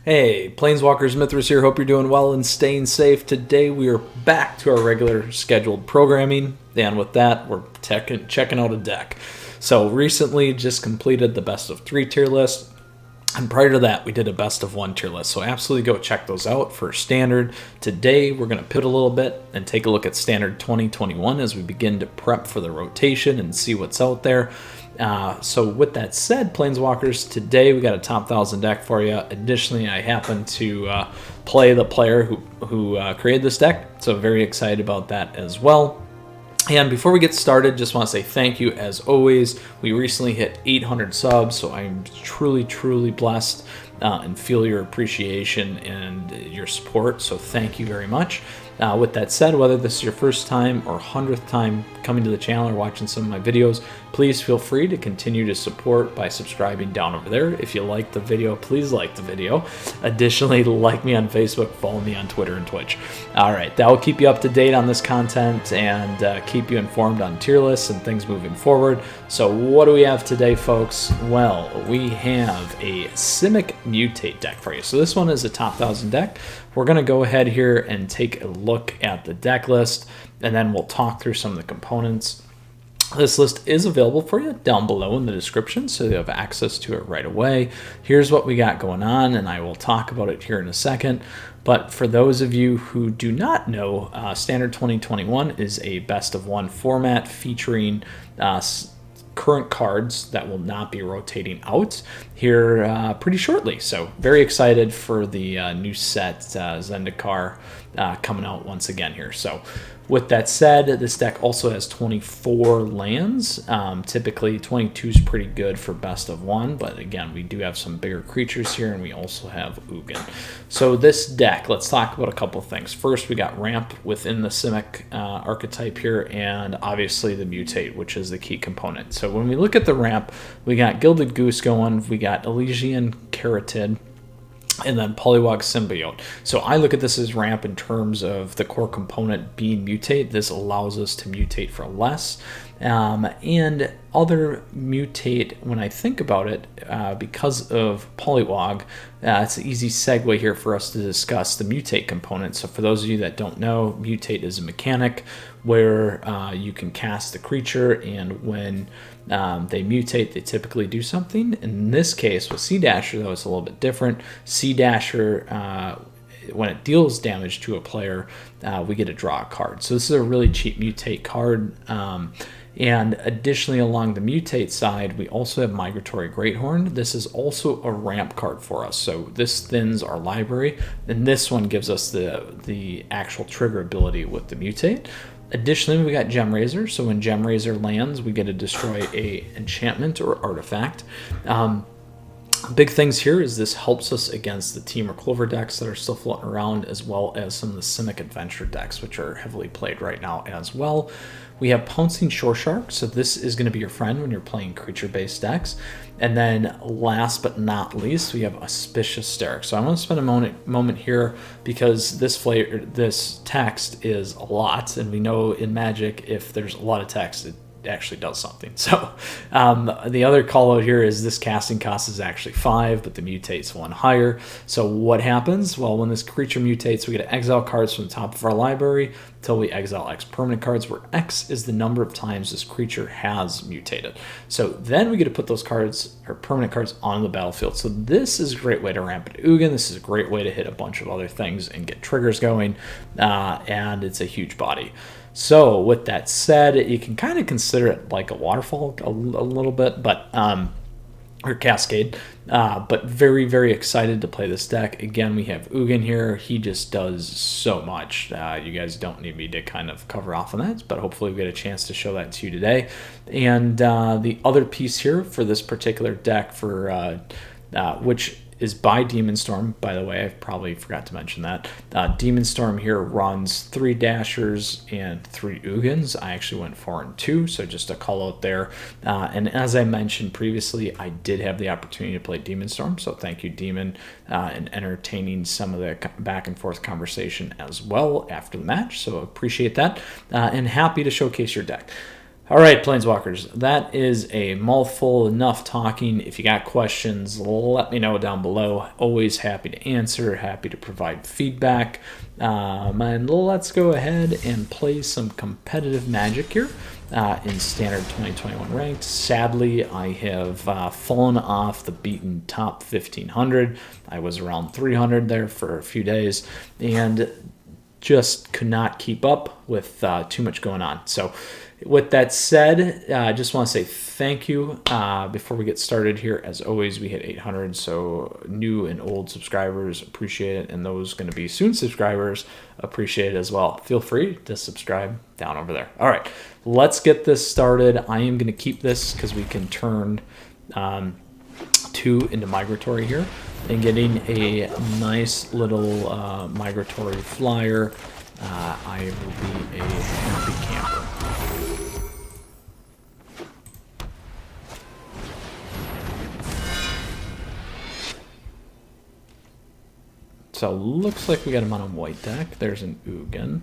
Hey, Planeswalkers, Mythras here. Hope you're doing well and staying safe. Today we are back to our regular scheduled programming, and with that, we're checking out a deck. So recently just completed the best of 3 tier list, and prior to that, we did a best of 1 tier list. So absolutely go check those out for Standard. Today, we're going to pivot a little bit and take a look at Standard 2021 as we begin to prep for the rotation and see what's out there. So with that said, Planeswalkers, today we got a top 1000 deck for you. Additionally, I happen to play the player who created this deck, so very excited about that as well. And before we get started, just want to say thank you as always. We recently hit 800 subs, so I'm truly blessed and feel your appreciation and your support, so thank you very much. With that said, whether this is your first time or 100th time coming to the channel or watching some of my videos, please feel free to continue to support by subscribing down over there. If you like the video, please like the video. Additionally, like me on Facebook, follow me on Twitter and Twitch. All right, that will keep you up to date on this content and keep you informed on tier lists and things moving forward. So what do we have today, folks? Well, we have a Simic Mutate deck for you. So this one is a top 1000 deck. We're going to go ahead here and take a look at the deck list, and then we'll talk through some of the components. This list is available for you down below in the description, so you have access to it right away. Here's what we got going on, and I will talk about it here in a second. But for those of you who do not know, Standard 2021 is a best of 1 format featuring current cards that will not be rotating out here pretty shortly. So very excited for the new set Zendikar coming out once again here. So with that said, this deck also has 24 lands. Typically 22 is pretty good for best of 1, but again, we do have some bigger creatures here, and we also have Ugin. So this deck, let's talk about a couple things. First, we got ramp within the Simic archetype here, and obviously the mutate, which is the key component. So when we look at the ramp, we got Gilded Goose going, we got Elysian Caryatid, and then Polywog Symbiote. So I look at this as ramp in terms of the core component being mutate. This allows us to mutate for less. And other mutate, when I think about it, because of Polywog, it's an easy segue here for us to discuss the mutate component. So for those of you that don't know, mutate is a mechanic where you can cast the creature, and when they mutate, they typically do something. In this case, with Sea Dasher, though, it's a little bit different. Sea Dasher, when it deals damage to a player, we get to draw a card. So this is a really cheap mutate card. And additionally, along the mutate side, we also have Migratory Greathorn. This is also a ramp card for us. So this thins our library, and this one gives us the actual trigger ability with the mutate. Additionally, we got Gemrazer. So when Gemrazer lands, we get to destroy a enchantment or artifact. Big things here is this helps us against the Temur Clover decks that are still floating around, as well as some of the Simic Adventure decks, which are heavily played right now as well. We have Pouncing Shore Shark, so this is going to be your friend when you're playing creature-based decks. And then last but not least, we have Auspicious Starrix. So I want to spend a moment here because this text is a lot, and we know in Magic if there's a lot of text, it actually does something. So the other call out here is this casting cost is actually 5, but the mutate's 1 higher. So what happens? Well, when this creature mutates, we get to exile cards from the top of our library until we exile X permanent cards, where X is the number of times this creature has mutated. So then we get to put those cards or permanent cards on the battlefield. So this is a great way to ramp it Ugin. This is a great way to hit a bunch of other things and get triggers going, and it's a huge body. So with that said, you can kind of consider it like a waterfall a little bit, but or cascade, but very excited to play this deck. Again, we have Ugin here. He just does so much. You guys don't need me to kind of cover off on that, but hopefully we get a chance to show that to you today. And the other piece here for this particular deck, for which is by Demonstorm, by the way. I probably forgot to mention that. Demonstorm here runs 3 Dashers and 3 Ugins. I actually went 4 and 2, so just a call out there. And as I mentioned previously, I did have the opportunity to play Demonstorm, so thank you, Demon, and entertaining some of the back and forth conversation as well after the match, so appreciate that, and happy to showcase your deck. All right, Planeswalkers, that is a mouthful. Enough talking. If you got questions, let me know down below. Always happy to answer, happy to provide feedback. And let's go ahead and play some competitive Magic here in Standard 2021 Ranked. Sadly, I have fallen off the beaten top 1,500. I was around 300 there for a few days, and just could not keep up with too much going on. So with that said, I just want to say thank you before we get started here. As always, we hit 800, so new and old subscribers appreciate it, and those going to be soon subscribers appreciate it as well. Feel free to subscribe down over there. All right, let's get this started. I am going to keep this because we can turn 2 into migratory here, and getting a nice little migratory flyer. I will be a happy camper. So looks like we got him on a white deck. There's an Ugin.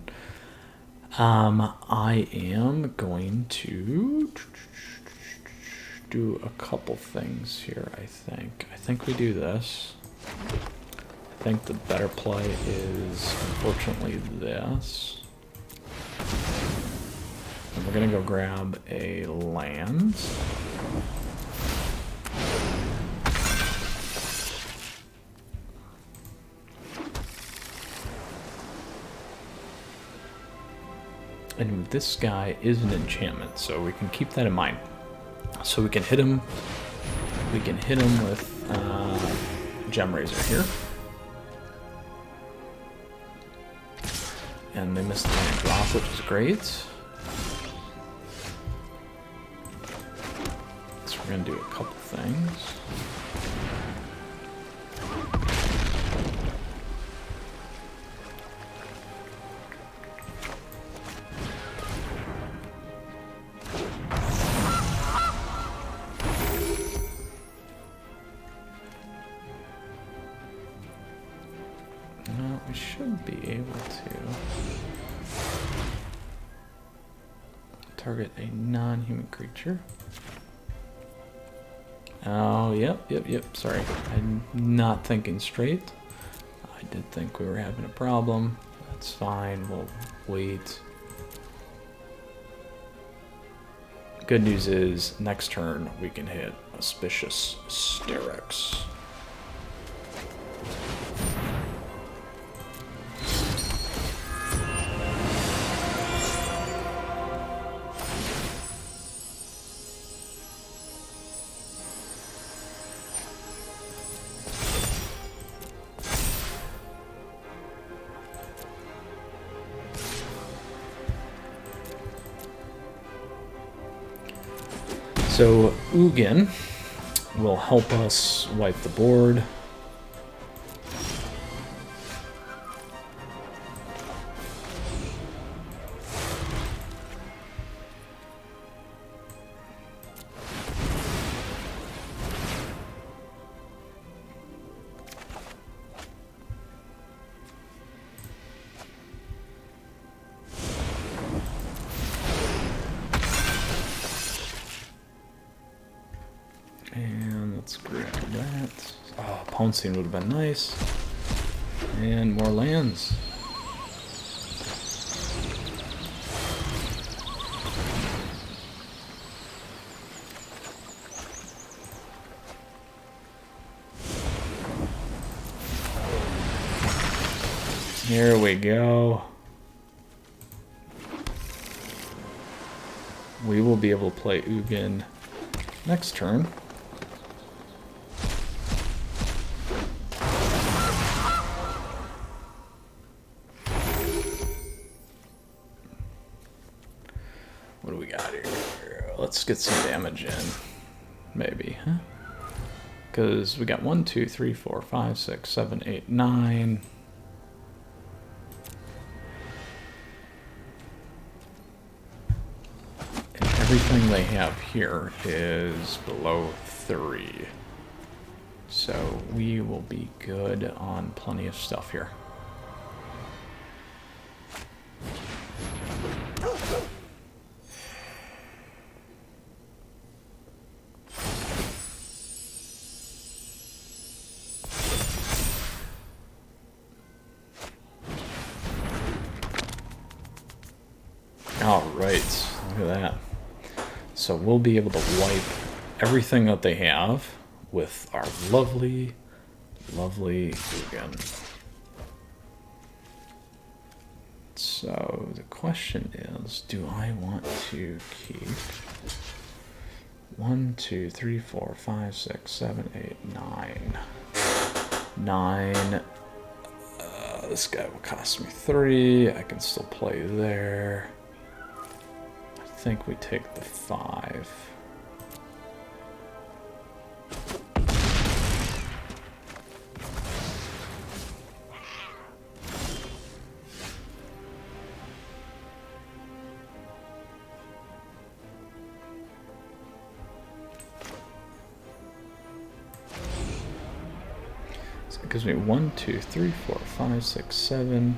I am going to do a couple things here, I think. I think we do this. I think the better play is, unfortunately, this. And we're going to go grab a land. And this guy is an enchantment, so we can keep that in mind. So we can hit him. We can hit him with Gemrazer here. And they missed the land drop, which is great. So we're gonna do a couple things. We should be able to target a non-human creature. Oh, yep. Sorry, I'm not thinking straight. I did think we were having a problem. That's fine, we'll wait. Good news is, next turn we can hit Auspicious Starrix. So Ugin will help us wipe the board. And let's grab that. Oh, pouncing would have been nice. And more lands. Here we go. We will be able to play Ugin next turn. What do we got here? Let's get some damage in. Maybe, huh? Because we got 1, 2, 3, 4, 5, 6, 7, 8, 9. And everything they have here is below 3. So we will be good on plenty of stuff here. Alright, look at that. So we'll be able to wipe everything that they have with our lovely, lovely Ugin. So the question is, do I want to keep 1, 2, 3, 4, 5, 6, 7, 8, 9. 9. This guy will cost me 3. I can still play there. I think we take the 5. So it gives me 1, 2, 3, 4, 5, 6, 7.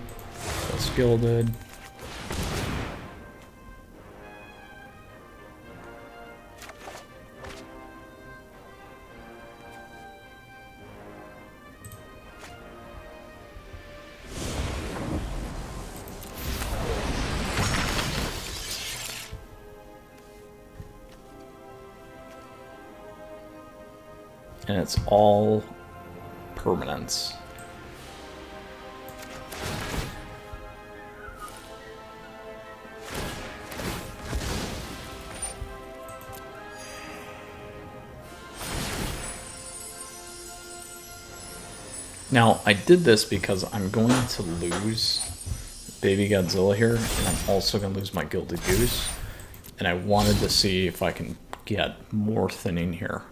That's Gilded. And it's all permanents. Now, I did this because I'm going to lose Baby Godzilla here, and I'm also going to lose my Gilded Goose. And I wanted to see if I can get more thinning here.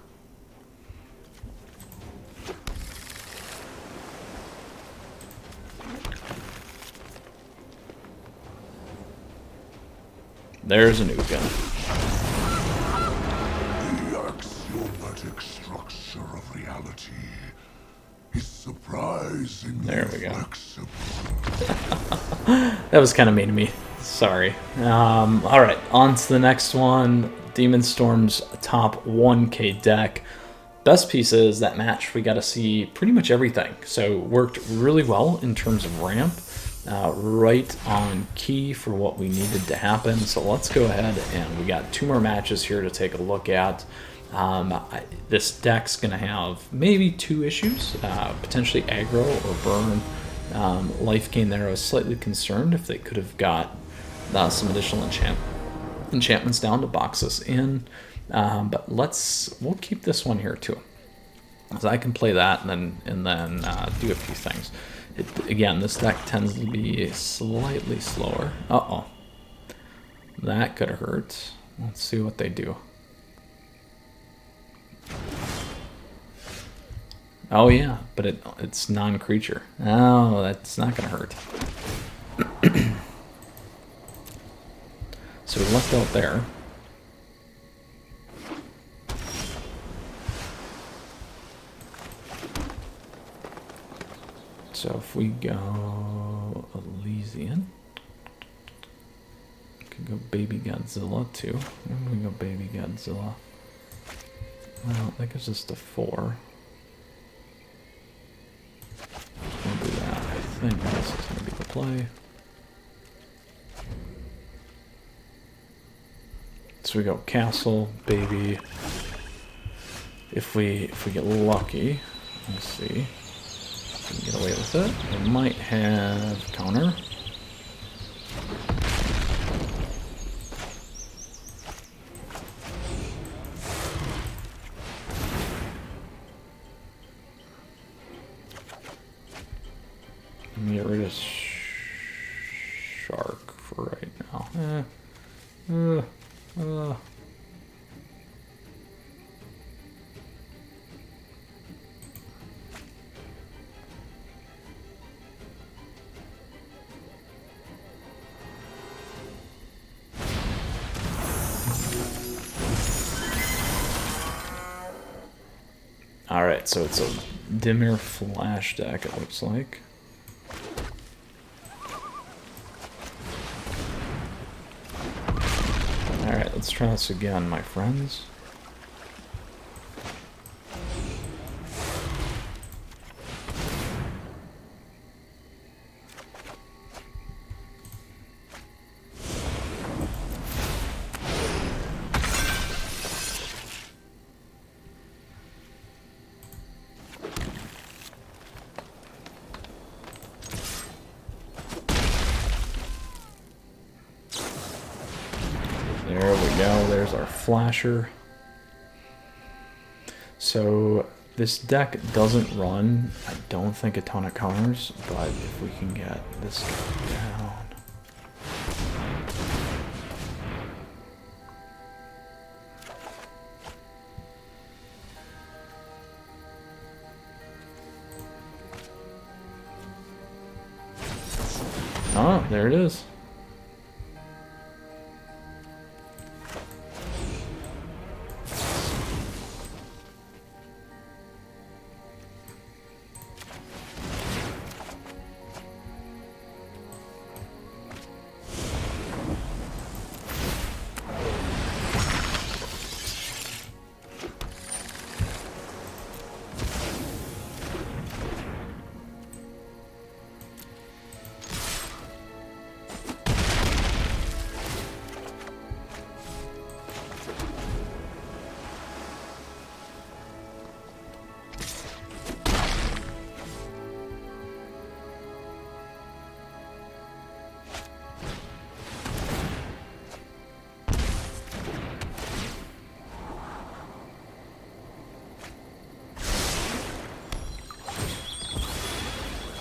There's an Ugin. The axiomatic structure of reality is surprisingly flexible. That was kind of mean of me. Sorry. Alright, on to the next one. Demonstorm's top 1k deck. Best piece is that match we got to see pretty much everything. So worked really well in terms of ramp. Right on key for what we needed to happen. So let's go ahead, and we got 2 more matches here to take a look at. This deck's going to have maybe 2 issues, potentially aggro or burn. Lifegain there, I was slightly concerned if they could have got some additional enchantments down to box us in. But we'll keep this one here too, because I can play that and then do a few things. Again, this deck tends to be slightly slower. Uh-oh. That could have hurt. Let's see what they do. Oh yeah, but it's non-creature. Oh, that's not going to hurt. So we left out there. So if we go Elysian, we could go Baby Godzilla too. Maybe we go Baby Godzilla. Well, that gives us the 4. We'll do that. I think this is going to be the play. So we go Castle, Baby. If we get lucky, let's see. Get away with it. They might have counter. Let me get rid of Shark for right now. Alright, so it's a Dimir flash deck, it looks like. Alright, let's try this again, my friends. go. There's our flasher. So this deck doesn't run, I don't think, a ton of counters, but if we can get this guy down. Oh, there it is.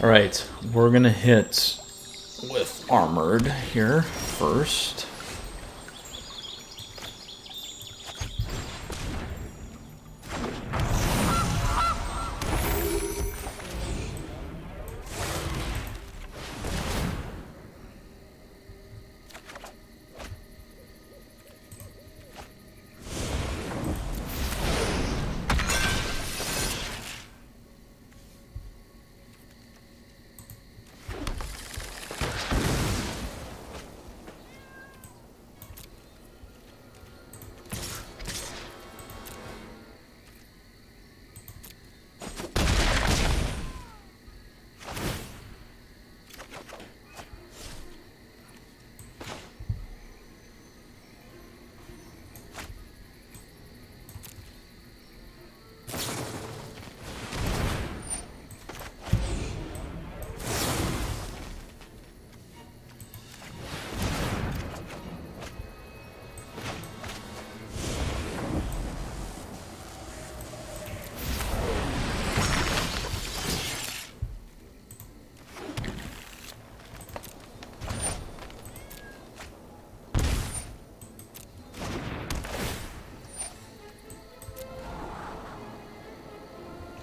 Alright, we're gonna hit with Armored here first.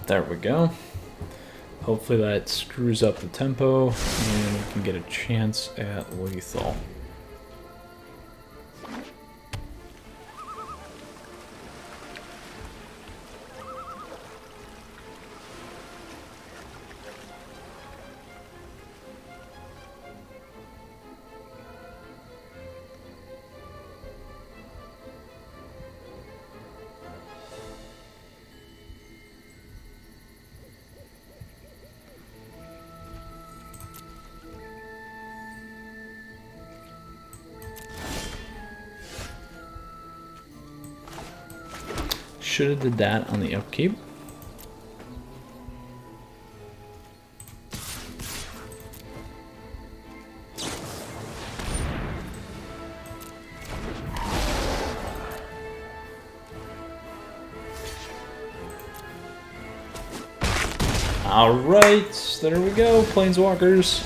There we go. Hopefully that screws up the tempo and we can get a chance at lethal. Should have did that on the upkeep. Alright, there we go, Planeswalkers.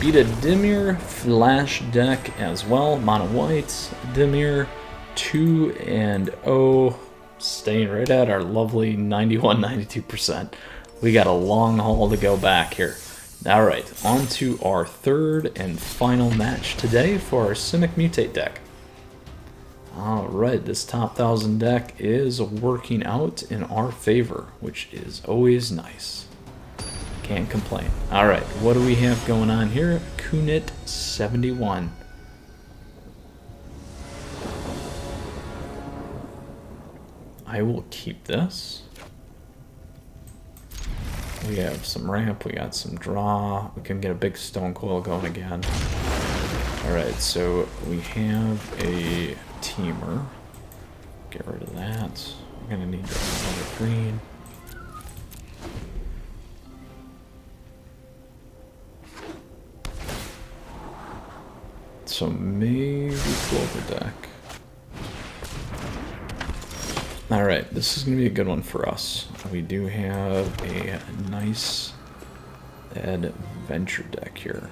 Beat a Dimir Flash deck as well, mono white, Dimir 2-0. Staying right at our lovely 91-92%. We got a long haul to go back here. Alright, on to our third and final match today for our Simic Mutate deck. Alright, this top 1000 deck is working out in our favor, which is always nice. Can't complain. Alright, what do we have going on here? Kunit 71. I will keep this. We have some ramp, we got some draw, we can get a big stone coil going again. Alright, so we have a Temur. Get rid of that. We're gonna need another green. So maybe Clover deck. Alright, this is going to be a good one for us. We do have a nice adventure deck here.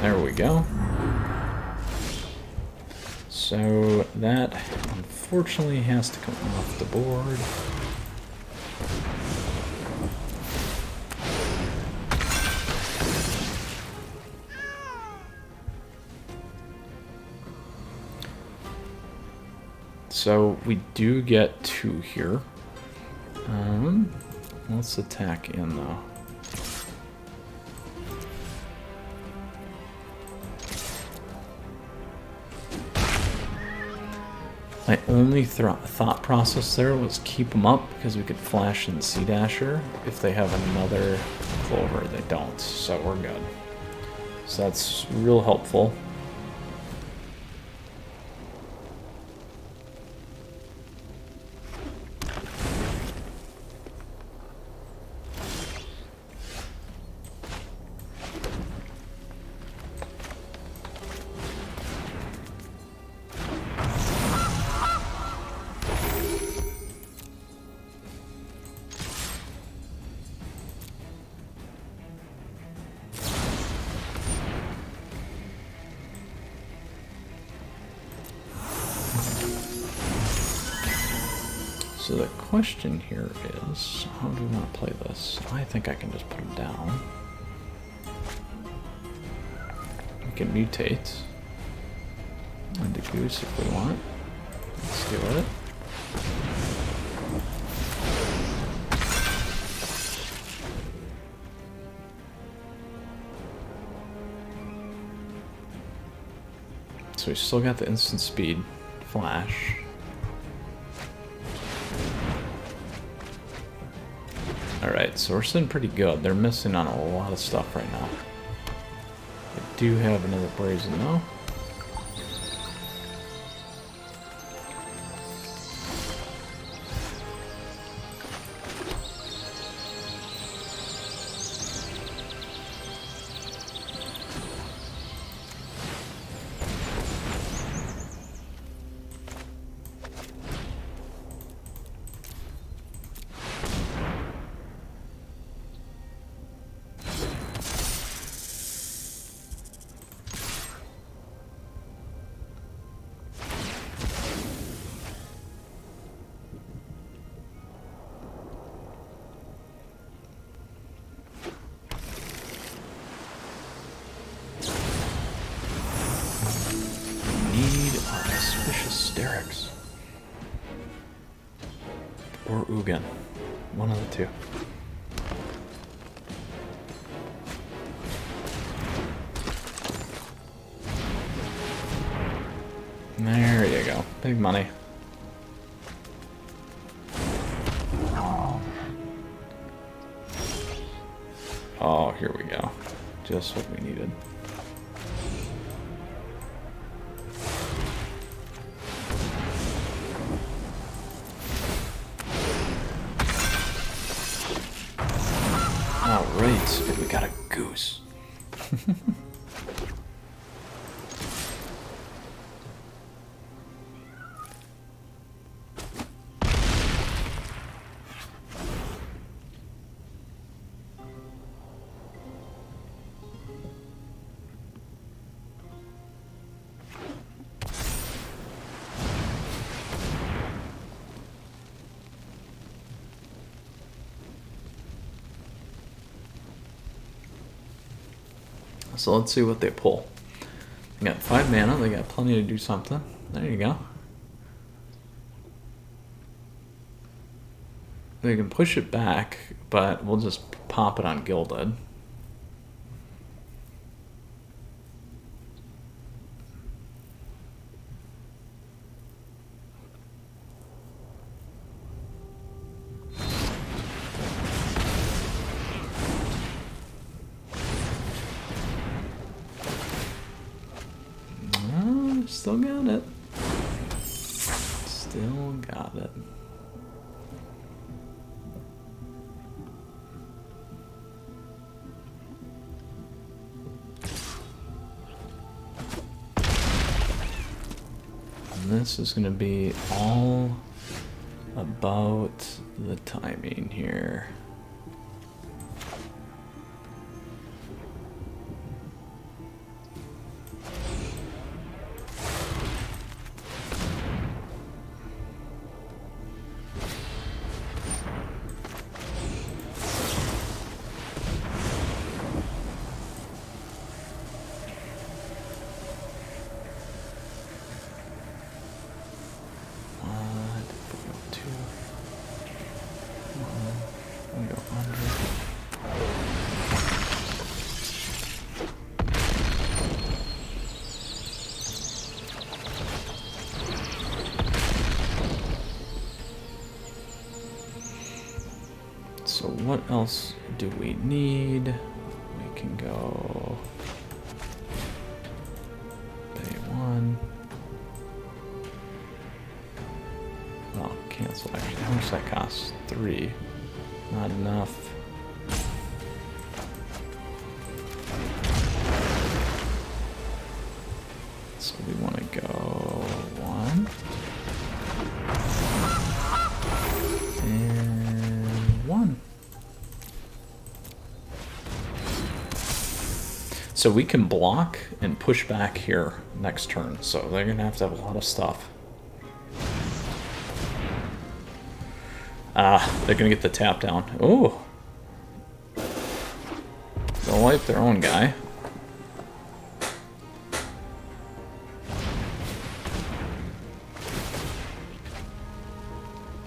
There we go. So that unfortunately has to come off the board. So we do get 2 here. Let's attack in though. My only thought process there was keep them up because we could flash in Sea Dasher. If they have another Clover, they don't, so we're good. So that's real helpful. So the question here is, how do we want to play this? I think I can just put him down. We can mutate into Goose if we want. Let's do it. So we still got the instant speed flash. Alright, so we're sitting pretty good. They're missing on a lot of stuff right now. They do have another Brazen though. Auspicious Starrix. Or Ugin. One of the two. There you go. Big money. Oh, here we go. Just what we needed. Alright, we got a goose. So let's see what they pull. They got 5 mana, they got plenty to do something. There you go. They can push it back, but we'll just pop it on Gilded. Still got it. Still got it. And this is going to be all about the timing here. So what else do we need? We can go day one. Oh, cancel actually. How much does that cost? 3. Not enough. So we want to go 1. And 1. So we can block and push back here next turn. So they're going to have a lot of stuff. They're going to get the tap down. Oh! They'll wipe their own guy.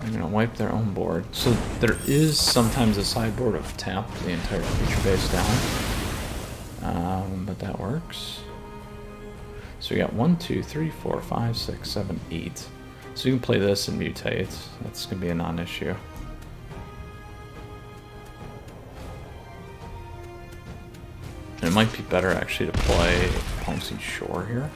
They're going to wipe their own board. So there is sometimes a sideboard of tap the entire creature base down. But that works. So we got 1, 2, 3, 4, 5, 6, 7, 8. So you can play this and mutate. That's going to be a non-issue. And it might be better actually to play Pouncing Shore here.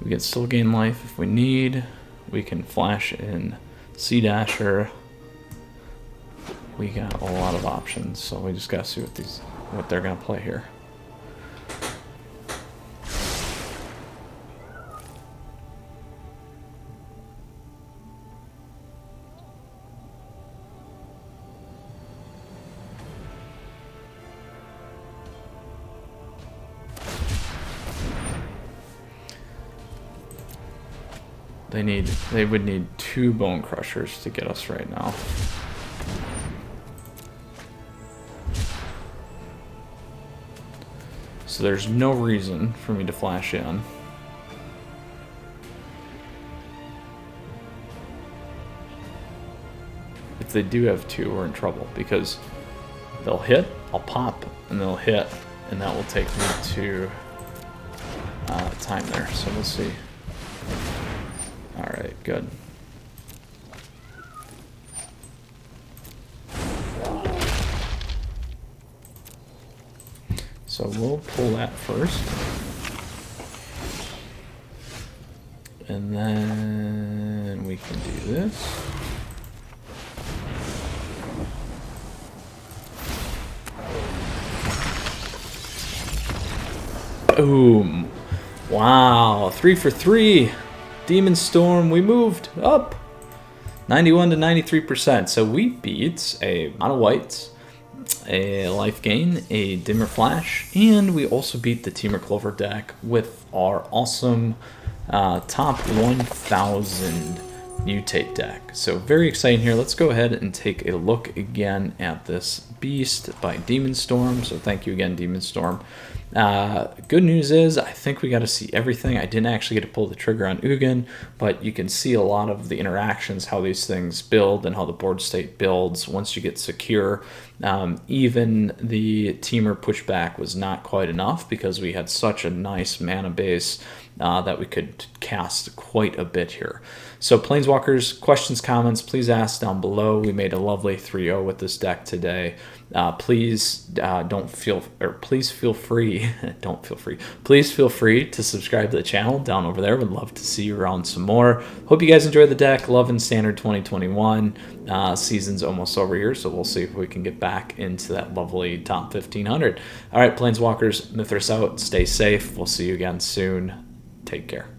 We can still gain life if we need. We can flash in Sea Dasher. We got a lot of options, so we just gotta see what they're gonna play here. They would need 2 Bone Crushers to get us right now. So there's no reason for me to flash in. If they do have 2, we're in trouble because they'll hit, I'll pop, and they'll hit, and that will take me to time there. So we'll see. Alright, good. So we'll pull that first. And then we can do this. Boom. Wow, 3 for 3. Demonstorm, we moved up 91 to 93%. So we beat a mono white, a life gain, a dimmer flash, and we also beat the Temur Clover deck with our awesome top 1000 Mutate deck. So very exciting here. Let's go ahead and take a look again at this beast by Demonstorm. So thank you again, Demonstorm. Good news is I think we got to see everything. I didn't actually get to pull the trigger on Ugin, but you can see a lot of the interactions, how these things build and how the board state builds once you get secure. Even the Temur pushback was not quite enough because we had such a nice mana base that we could cast quite a bit here. So Planeswalkers, questions, comments, please ask down below. We made a lovely 3-0 with this deck today. Please feel free to subscribe to the channel down over there. Would love to see you around some more. Hope you guys enjoy the deck. Loving Standard 2021. Season's almost over here, so we'll see if we can get back into that lovely top 1500. All right, Planeswalkers, Mythras out. Stay safe. We'll see you again soon. Take care.